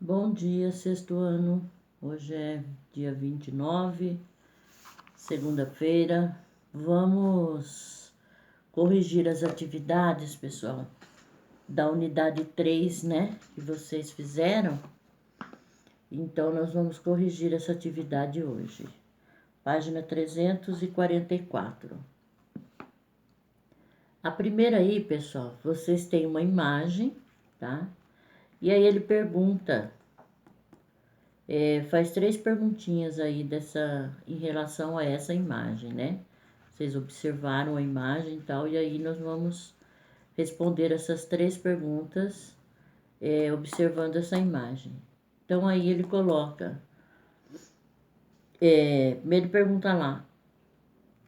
Bom dia, sexto ano. Hoje é dia 29, segunda-feira. Vamos corrigir as atividades, pessoal, da unidade 3, né? Que vocês fizeram. Então, nós vamos corrigir essa atividade hoje. Página 344. A primeira aí, pessoal, vocês têm uma imagem, tá? E aí ele pergunta. Faz 3 perguntinhas aí em relação a essa imagem, né? Vocês observaram a imagem e tal, e aí nós vamos responder essas 3 perguntas observando essa imagem. Então aí ele coloca, ele pergunta lá,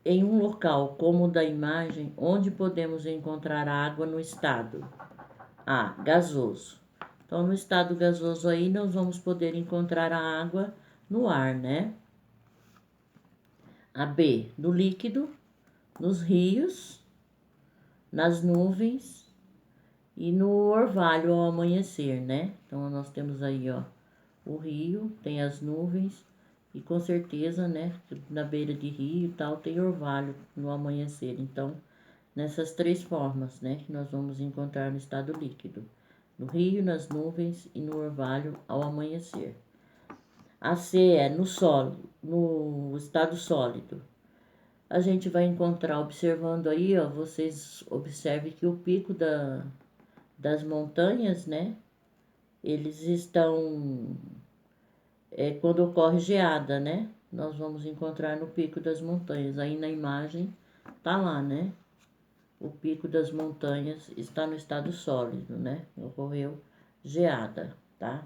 em um local como o da imagem, onde podemos encontrar água no estado A, gasoso. Então, no estado gasoso aí, nós vamos poder encontrar a água no ar, né? A B, no líquido, nos rios, nas nuvens e no orvalho ao amanhecer, né? Então, nós temos aí, ó, o rio, tem as nuvens e com certeza, né, na beira de rio e tal, tem orvalho no amanhecer. Então, nessas 3 formas, né, que nós vamos encontrar no estado líquido. No rio, nas nuvens e no orvalho ao amanhecer. A C é no estado sólido. A gente vai encontrar, observando aí, ó, vocês observem que o pico das montanhas, né, eles estão, quando ocorre geada, né, nós vamos encontrar no pico das montanhas. Aí na imagem tá lá, né, o pico das montanhas está no estado sólido, né, ocorreu geada, tá?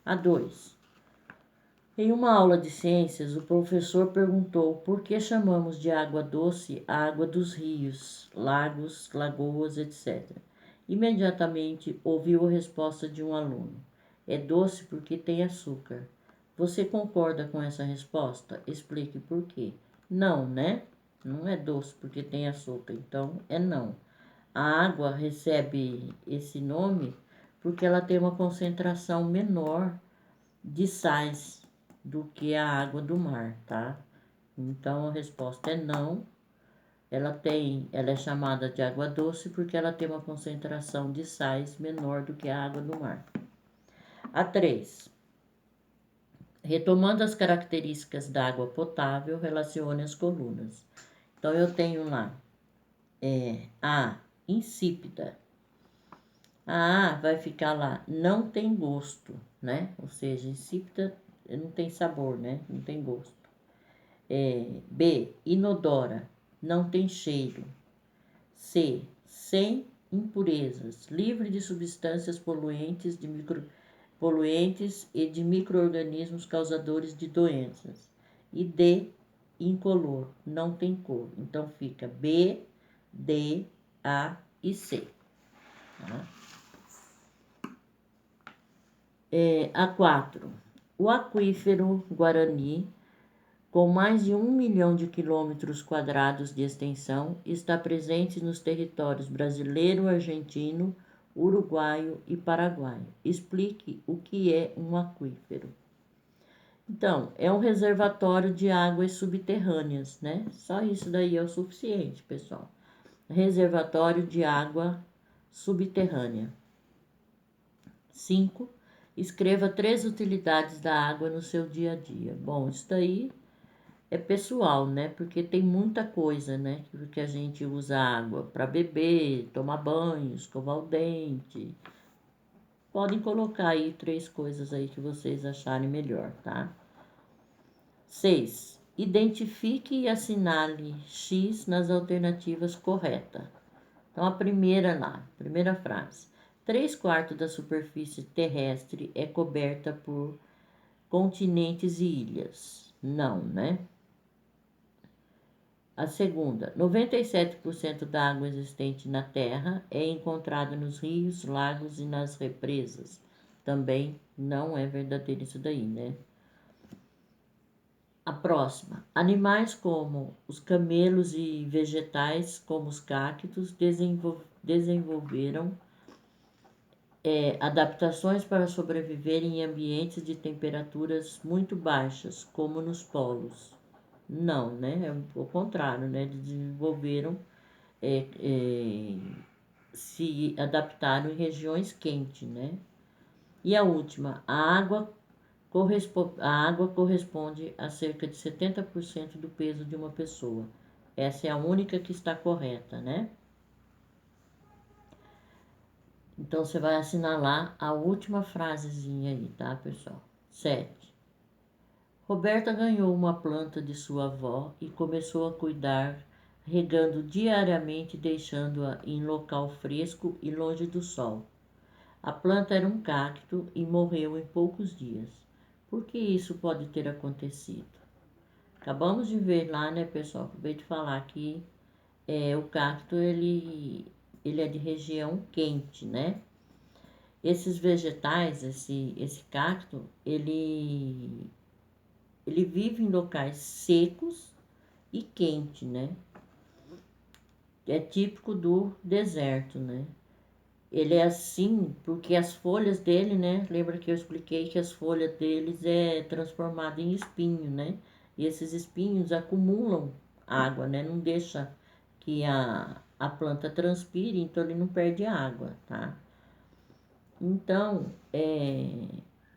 A 2. Em uma aula de ciências, o professor perguntou por que chamamos de água doce a água dos rios, lagos, lagoas, etc. Imediatamente ouviu a resposta de um aluno: é doce porque tem açúcar. Você concorda com essa resposta? Explique por quê. Não, né? Não é doce porque tem açúcar, então é não. A água recebe esse nome porque ela tem uma concentração menor de sais do que a água do mar, tá? Então a resposta é não. Ela é chamada de água doce porque ela tem uma concentração de sais menor do que a água do mar. A 3. Retomando as características da água potável, relacione as colunas. Então eu tenho lá A, insípida. A A vai ficar lá, não tem gosto, né? Ou seja, insípida não tem sabor, né? Não tem gosto. B, inodora, não tem cheiro. C, sem impurezas, livre de substâncias poluentes e de micro-organismos causadores de doenças. E D, incolor, não tem cor. Então fica B, D, A e C. Tá? A 4. O aquífero Guarani, com mais de 1 milhão de quilômetros quadrados de extensão, está presente nos territórios brasileiro, argentino, uruguaio e paraguaio. Explique o que é um aquífero. Então, é um reservatório de águas subterrâneas, né? Só isso daí é o suficiente, pessoal. Reservatório de água subterrânea. 5. Escreva 3 utilidades da água no seu dia a dia. Bom, isso daí é pessoal, né? Porque tem muita coisa, né? Que a gente usa água para beber, tomar banho, escovar o dente. Podem colocar aí 3 coisas aí que vocês acharem melhor, tá? 6. Identifique e assinale X nas alternativas corretas. Então, a primeira frase. 3/4 da superfície terrestre é coberta por continentes e ilhas. Não, né? A segunda, 97% da água existente na Terra é encontrada nos rios, lagos e nas represas. Também não é verdadeiro isso daí, né? A próxima, animais como os camelos e vegetais como os cactos desenvolveram Adaptações para sobreviver em ambientes de temperaturas muito baixas, como nos polos. Não, né? É o contrário, né? Eles desenvolveram, se adaptaram em regiões quentes, né? E a última, a água corresponde a cerca de 70% do peso de uma pessoa. Essa é a única que está correta, né? Então, você vai assinalar a última frasezinha aí, tá, pessoal? 7. Roberta ganhou uma planta de sua avó e começou a cuidar, regando diariamente e deixando-a em local fresco e longe do sol. A planta era um cacto e morreu em poucos dias. Por que isso pode ter acontecido? Acabamos de ver lá, né, pessoal? Acabei de falar que o cacto ele é de região quente, né? Esses vegetais, esse cacto, ele vive em locais secos e quentes, né? É típico do deserto, né? Ele é assim porque as folhas dele, né? Lembra que eu expliquei que as folhas deles é transformada em espinho, né? E esses espinhos acumulam água, né? Não deixa que a planta transpire, então ele não perde água, tá? Então,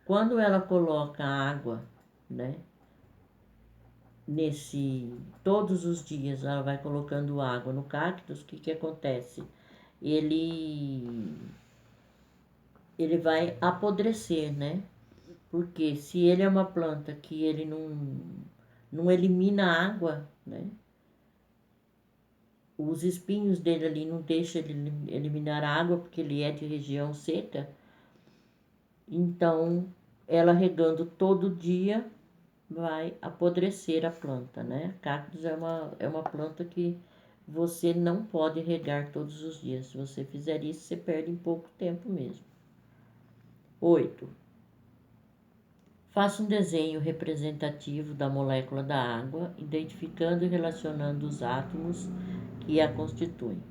quando ela coloca água, né? Todos os dias ela vai colocando água no cactus, o que acontece? Ele ele vai apodrecer, né? Porque se ele é uma planta que ele não elimina água, né? Os espinhos dele ali não deixam ele eliminar água, porque ele é de região seca. Então, ela regando todo dia vai apodrecer a planta, né? Cactus é uma planta que você não pode regar todos os dias. Se você fizer isso, você perde em pouco tempo mesmo. 8. Faça um desenho representativo da molécula da água, identificando e relacionando os átomos que a constituem.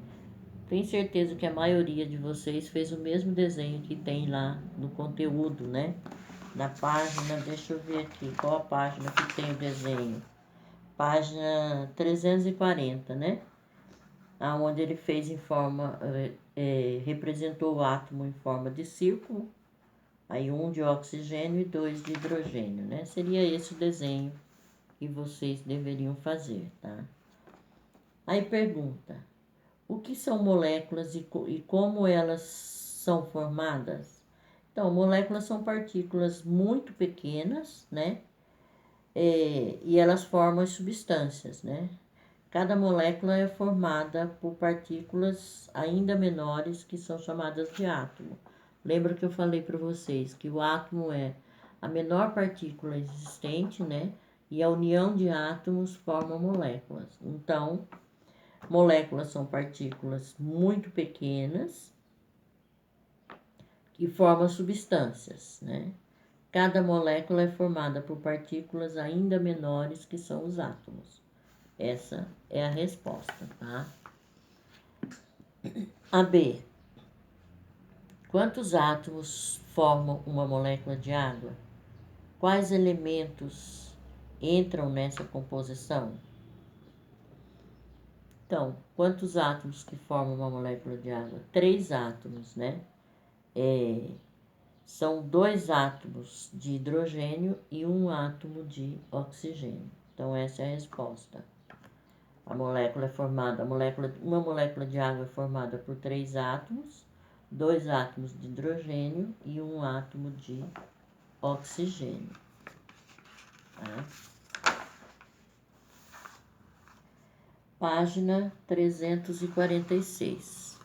Tenho certeza que a maioria de vocês fez o mesmo desenho que tem lá no conteúdo, né? Na página, deixa eu ver aqui, qual a página que tem o desenho? Página 340, né? Onde ele fez em forma, representou o átomo em forma de círculo, aí 1 de oxigênio e 2 de hidrogênio, né? Seria esse o desenho que vocês deveriam fazer, tá? Aí pergunta, o que são moléculas e como elas são formadas? Então, moléculas são partículas muito pequenas, né? E elas formam as substâncias, né? Cada molécula é formada por partículas ainda menores que são chamadas de átomo. Lembra que eu falei para vocês que o átomo é a menor partícula existente, né? E a união de átomos forma moléculas. Então, moléculas são partículas muito pequenas que formam substâncias, né? Cada molécula é formada por partículas ainda menores que são os átomos. Essa é a resposta, tá? A B. Quantos átomos formam uma molécula de água? Quais elementos entram nessa composição? Então, quantos átomos que formam uma molécula de água? 3 átomos, né? São 2 átomos de hidrogênio e 1 átomo de oxigênio. Então, essa é a resposta. Uma molécula de água é formada por 3 átomos, 2 átomos de hidrogênio e 1 átomo de oxigênio. Tá? Página 346.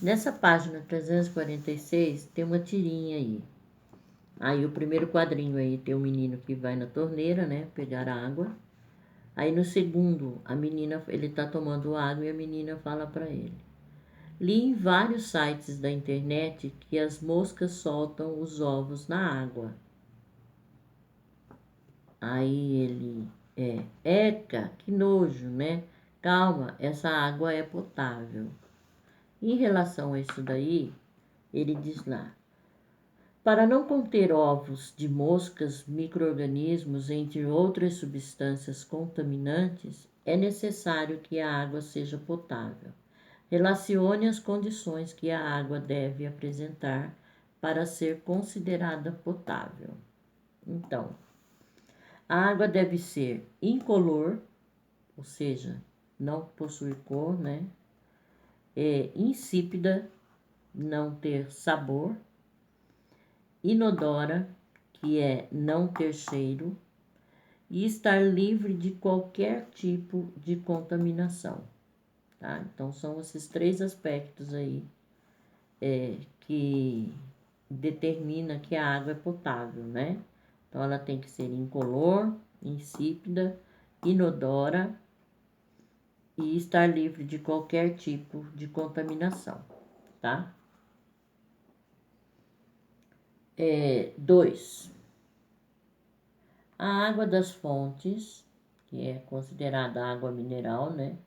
Nessa página 346 tem uma tirinha aí. Aí o primeiro quadrinho aí tem o menino que vai na torneira, né, pegar água. Aí no segundo, ele tá tomando água e a menina fala para ele: li em vários sites da internet que as moscas soltam os ovos na água. Aí ele, eca, que nojo, né? Calma, essa água é potável. Em relação a isso daí, ele diz lá: para não conter ovos de moscas, micro-organismos, entre outras substâncias contaminantes, é necessário que a água seja potável. Relacione as condições que a água deve apresentar para ser considerada potável. Então, a água deve ser incolor, ou seja, não possui cor, né? Insípida, não ter sabor, inodora, que é não ter cheiro, e estar livre de qualquer tipo de contaminação, tá? Então, são esses 3 aspectos aí que determina que a água é potável, né? Então, ela tem que ser incolor, insípida, inodora e estar livre de qualquer tipo de contaminação, tá? 2. A água das fontes, que é considerada água mineral, né?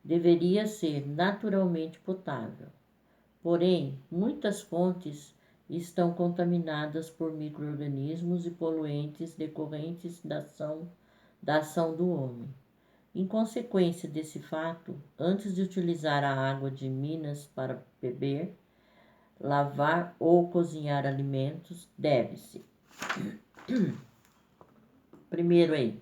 Deveria ser naturalmente potável. Porém, muitas fontes estão contaminadas por micro-organismos e poluentes decorrentes da ação do homem. Em consequência desse fato, antes de utilizar a água de minas para beber, lavar ou cozinhar alimentos, deve-se. Primeiro aí,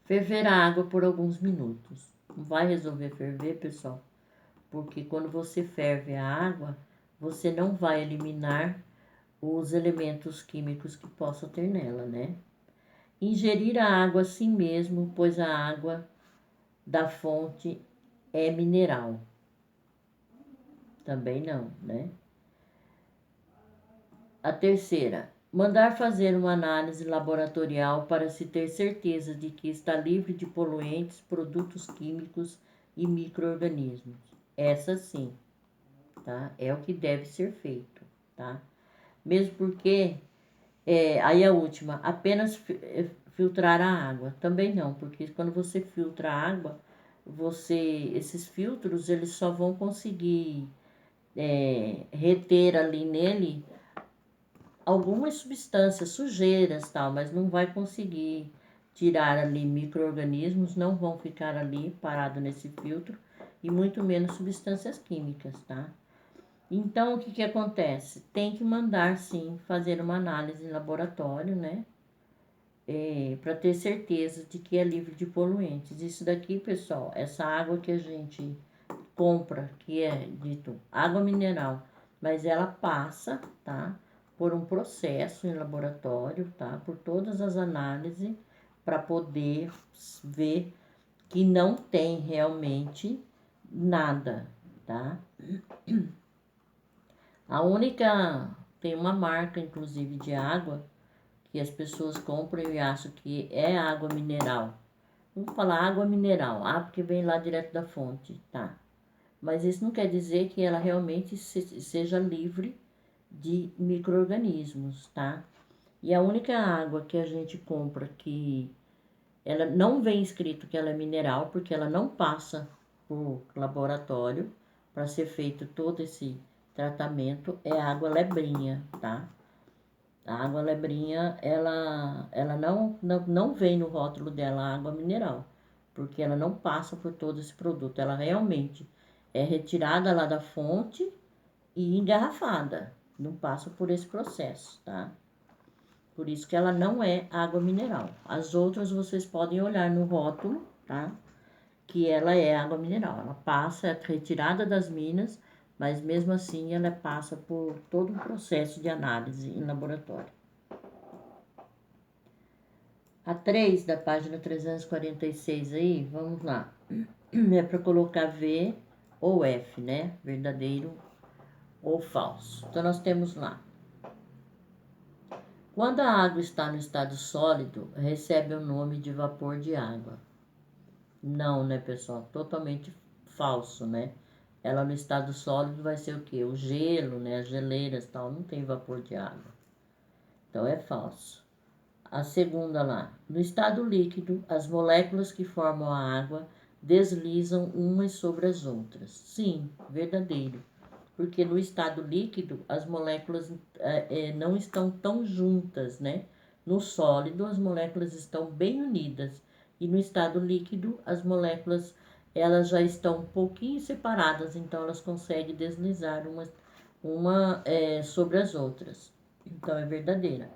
ferver a água por alguns minutos. Não vai resolver ferver, pessoal, porque quando você ferve a água, você não vai eliminar os elementos químicos que possam ter nela, né? Ingerir a água assim mesmo, pois a água da fonte é mineral. Também não, né? A terceira, mandar fazer uma análise laboratorial para se ter certeza de que está livre de poluentes, produtos químicos e micro-organismos. Essa sim, tá? É o que deve ser feito, tá? Mesmo porque, aí a última, apenas filtrar a água. Também não, porque quando você filtra a água, esses filtros, eles só vão conseguir reter ali nele algumas substâncias, sujeiras tal, mas não vai conseguir tirar ali micro-organismos, não vão ficar ali parados nesse filtro e muito menos substâncias químicas, tá? Então, o que que acontece? Tem que mandar, sim, fazer uma análise em laboratório, né? Para ter certeza de que é livre de poluentes. Isso daqui, pessoal, essa água que a gente compra, que é dito água mineral, mas ela passa, tá? Por um processo em laboratório, tá? Por todas as análises, para poder ver que não tem realmente nada, tá? Tem uma marca, inclusive, de água, que as pessoas compram e acham que é água mineral. Vamos falar água mineral, porque vem lá direto da fonte, tá? Mas isso não quer dizer que ela realmente seja livre de micro-organismos, tá? E a única água que a gente compra que ela não vem escrito que ela é mineral, porque ela não passa por laboratório para ser feito todo esse tratamento, é a água lebrinha, tá? A água lebrinha, ela não vem no rótulo dela água mineral, porque ela não passa por todo esse produto. Ela realmente é retirada lá da fonte e engarrafada. Não passa por esse processo, tá? Por isso que ela não é água mineral. As outras vocês podem olhar no rótulo, tá? Que ela é água mineral. Ela passa, é retirada das minas, mas mesmo assim ela passa por todo um processo de análise em laboratório. A 3 da página 346 aí, vamos lá. É para colocar V ou F, né? Verdadeiro ou falso. Então, nós temos lá. Quando a água está no estado sólido, recebe o nome de vapor de água. Não, né, pessoal? Totalmente falso, né? Ela no estado sólido vai ser o quê? O gelo, né? As geleiras e tal. Não tem vapor de água. Então, é falso. A segunda lá. No estado líquido, as moléculas que formam a água deslizam umas sobre as outras. Sim, verdadeiro. porque no estado líquido as moléculas não estão tão juntas, né? No sólido as moléculas estão bem unidas e no estado líquido as moléculas elas já estão um pouquinho separadas, então elas conseguem deslizar uma sobre as outras. Então é verdadeira.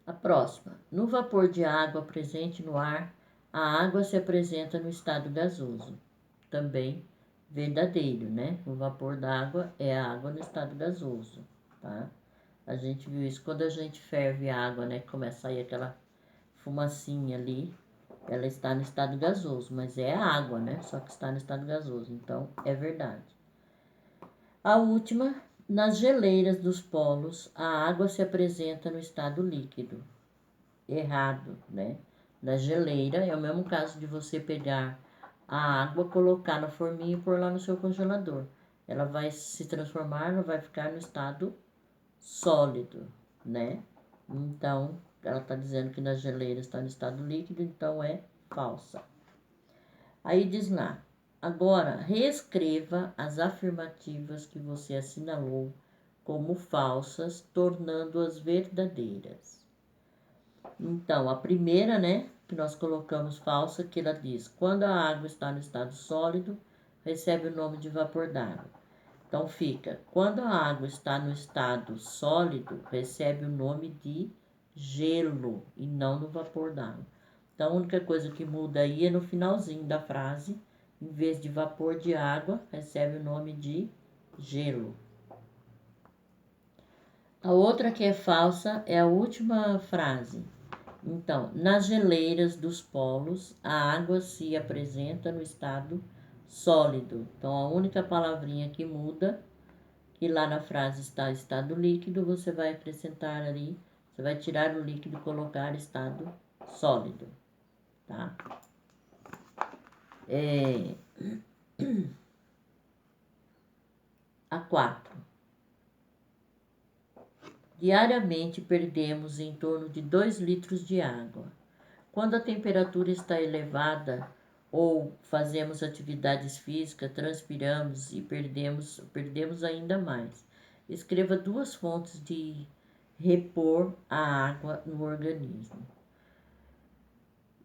A próxima. No vapor de água presente no ar, a água se apresenta no estado gasoso. Também verdadeiro, né? O vapor d'água é a água no estado gasoso, tá? A gente viu isso quando a gente ferve a água, né? Começa a sair aquela fumacinha ali, ela está no estado gasoso, mas é a água, né? Só que está no estado gasoso, então é verdade. A última, nas geleiras dos polos, a água se apresenta no estado líquido. Errado, né? Na geleira é o mesmo caso de você pegar a água, colocar na forminha e pôr lá no seu congelador. Ela vai se transformar, ela vai ficar no estado sólido, né? Então, ela está dizendo que na geleira está no estado líquido, então é falsa. Aí diz lá, agora reescreva as afirmativas que você assinalou como falsas, tornando-as verdadeiras. Então, a primeira, né, que nós colocamos falsa, que ela diz, quando a água está no estado sólido, recebe o nome de vapor d'água. Então, fica, quando a água está no estado sólido, recebe o nome de gelo e não no vapor d'água. Então, a única coisa que muda aí é no finalzinho da frase, em vez de vapor de água, recebe o nome de gelo. A outra que é falsa é a última frase. Então, nas geleiras dos polos, a água se apresenta no estado sólido. Então, a única palavrinha que muda, que lá na frase está estado líquido, você vai acrescentar ali, você vai tirar o líquido e colocar estado sólido, tá? A 4. Diariamente perdemos em torno de 2 litros de água. Quando a temperatura está elevada ou fazemos atividades físicas, transpiramos e perdemos ainda mais. Escreva 2 fontes de repor a água no organismo.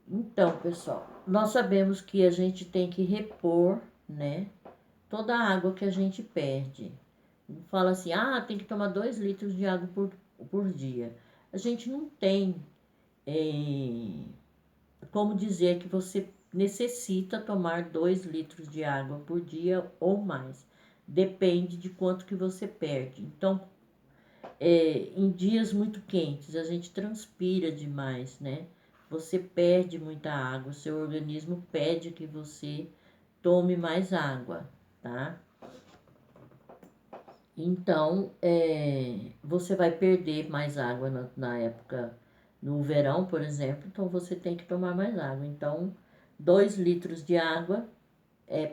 Então, pessoal, nós sabemos que a gente tem que repor, né, toda a água que a gente perde. Fala assim, tem que tomar 2 litros de água por dia. A gente não tem como dizer que você necessita tomar 2 litros de água por dia ou mais. Depende de quanto que você perde. Então, em dias muito quentes, a gente transpira demais, né? Você perde muita água, seu organismo pede que você tome mais água, tá? Então, você vai perder mais água na época, no verão, por exemplo, então você tem que tomar mais água. Então, 2 litros de água,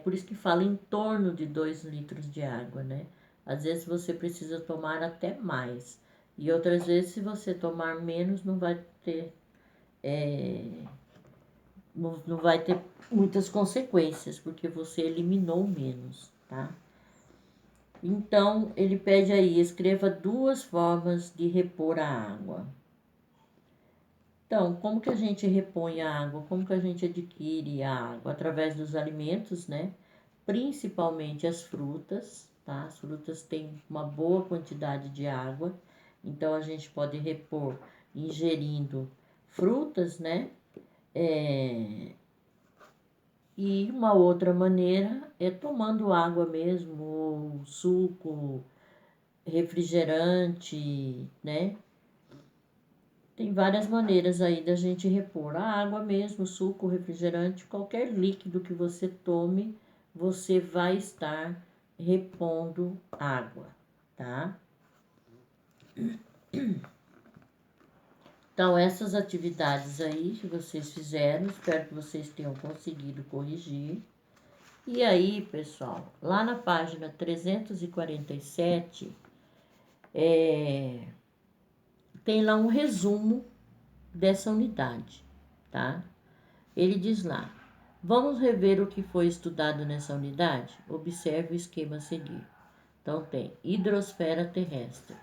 por isso que fala em torno de 2 litros de água, né? Às vezes você precisa tomar até mais. E outras vezes, se você tomar menos, não vai ter, não vai ter muitas consequências, porque você eliminou menos, tá? Então, ele pede aí, escreva 2 formas de repor a água. Então, como que a gente repõe a água? Como que a gente adquire a água? Através dos alimentos, né? Principalmente as frutas, tá? As frutas têm uma boa quantidade de água, então a gente pode repor ingerindo frutas, né? E uma outra maneira é tomando água mesmo, ou suco, refrigerante, né? Tem várias maneiras aí da gente repor a água mesmo, suco, refrigerante, qualquer líquido que você tome, você vai estar repondo água, tá? Então, essas atividades aí que vocês fizeram, espero que vocês tenham conseguido corrigir. E aí, pessoal, lá na página 347, tem lá um resumo dessa unidade, tá? Ele diz lá, Vamos rever o que foi estudado nessa unidade? Observe o esquema a seguir. Então, tem hidrosfera terrestre.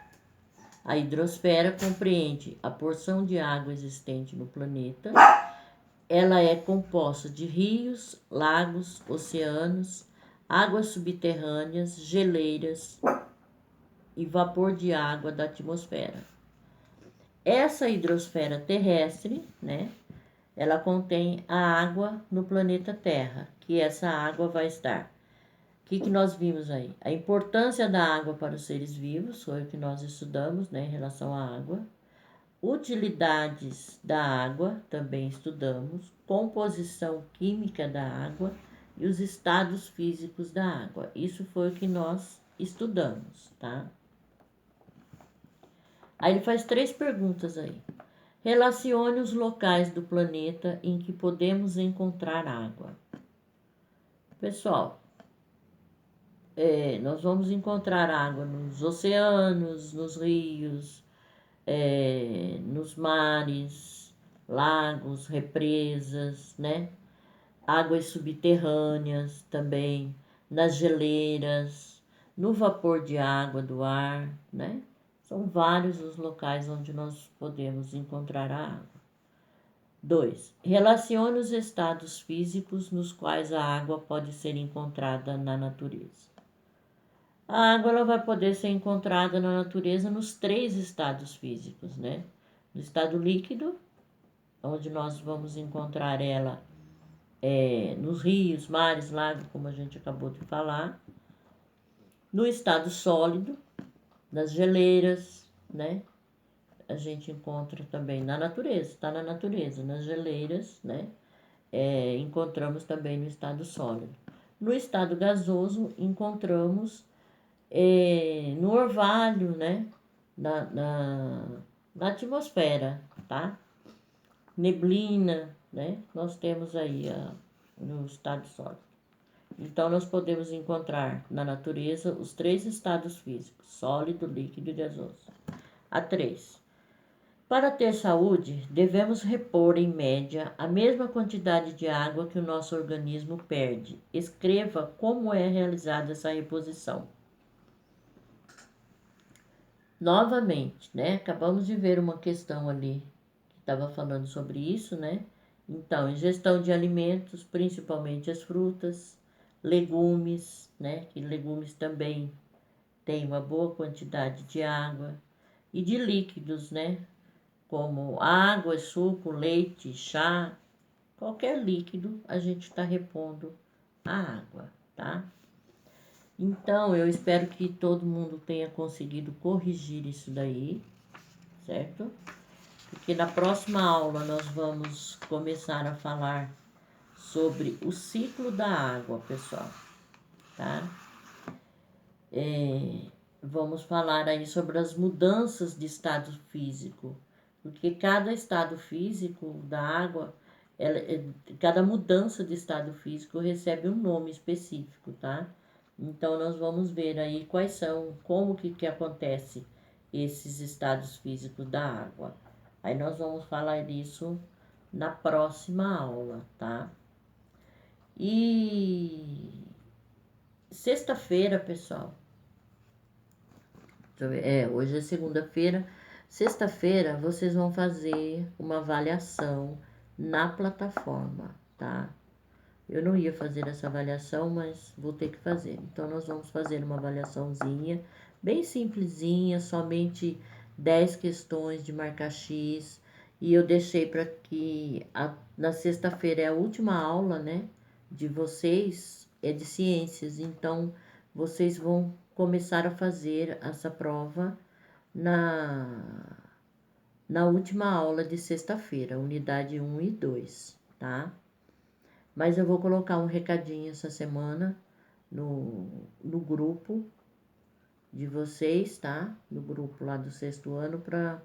A hidrosfera compreende a porção de água existente no planeta. Ela é composta de rios, lagos, oceanos, águas subterrâneas, geleiras e vapor de água da atmosfera. Essa hidrosfera terrestre, né, ela contém a água no planeta Terra, que essa água vai estar. O que nós vimos aí? A importância da água para os seres vivos, foi o que nós estudamos, né, em relação à água. Utilidades da água, também estudamos. Composição química da água e os estados físicos da água. Isso foi o que nós estudamos, tá? Aí ele faz 3 perguntas aí. Relacione os locais do planeta em que podemos encontrar água. Pessoal, nós vamos encontrar água nos oceanos, nos rios, nos mares, lagos, represas, né? Águas subterrâneas também, nas geleiras, no vapor de água do ar, né? São vários os locais onde nós podemos encontrar a água. 2. Relacione os estados físicos nos quais a água pode ser encontrada na natureza. A água ela vai poder ser encontrada na natureza nos 3 estados físicos, né? No estado líquido, onde nós vamos encontrar ela nos rios, mares, lagos, como a gente acabou de falar. No estado sólido, nas geleiras, né? A gente encontra também na natureza, está na natureza, nas geleiras, né? Encontramos também no estado sólido. No estado gasoso, encontramos no orvalho, né? Na atmosfera, tá? Neblina, né? Nós temos aí no estado sólido. Então, nós podemos encontrar na natureza os 3 estados físicos, sólido, líquido e gasoso. A 3. Para ter saúde, devemos repor, em média, a mesma quantidade de água que o nosso organismo perde. Escreva como é realizada essa reposição. Novamente, né? Acabamos de ver uma questão ali que estava falando sobre isso, né? Então, ingestão de alimentos, principalmente as frutas, legumes, né? Que legumes também têm uma boa quantidade de água e de líquidos, né? Como água, suco, leite, chá, qualquer líquido a gente está repondo a água, tá? Então, eu espero que todo mundo tenha conseguido corrigir isso daí, certo? Porque na próxima aula nós vamos começar a falar sobre o ciclo da água, pessoal, tá? Vamos falar aí sobre as mudanças de estado físico, porque cada estado físico da água, cada mudança de estado físico recebe um nome específico, tá? Então, nós vamos ver aí quais são, como que acontece esses estados físicos da água. Aí nós vamos falar disso na próxima aula, tá? E sexta-feira, pessoal. Hoje é segunda-feira. Sexta-feira vocês vão fazer uma avaliação na plataforma, tá? Eu não ia fazer essa avaliação, mas vou ter que fazer. Então, nós vamos fazer uma avaliaçãozinha, bem simplesinha, somente 10 questões de marcar X. E eu deixei para que na sexta-feira é a última aula, né, de vocês, é de ciências. Então, vocês vão começar a fazer essa prova na última aula de sexta-feira, unidade 1 e 2, tá? Mas eu vou colocar um recadinho essa semana no grupo de vocês, tá? No grupo lá do 6º ano, para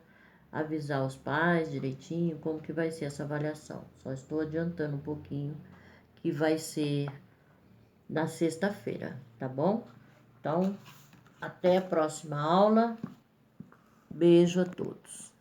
avisar os pais direitinho como que vai ser essa avaliação. Só estou adiantando um pouquinho que vai ser na sexta-feira, tá bom? Então, até a próxima aula. Beijo a todos.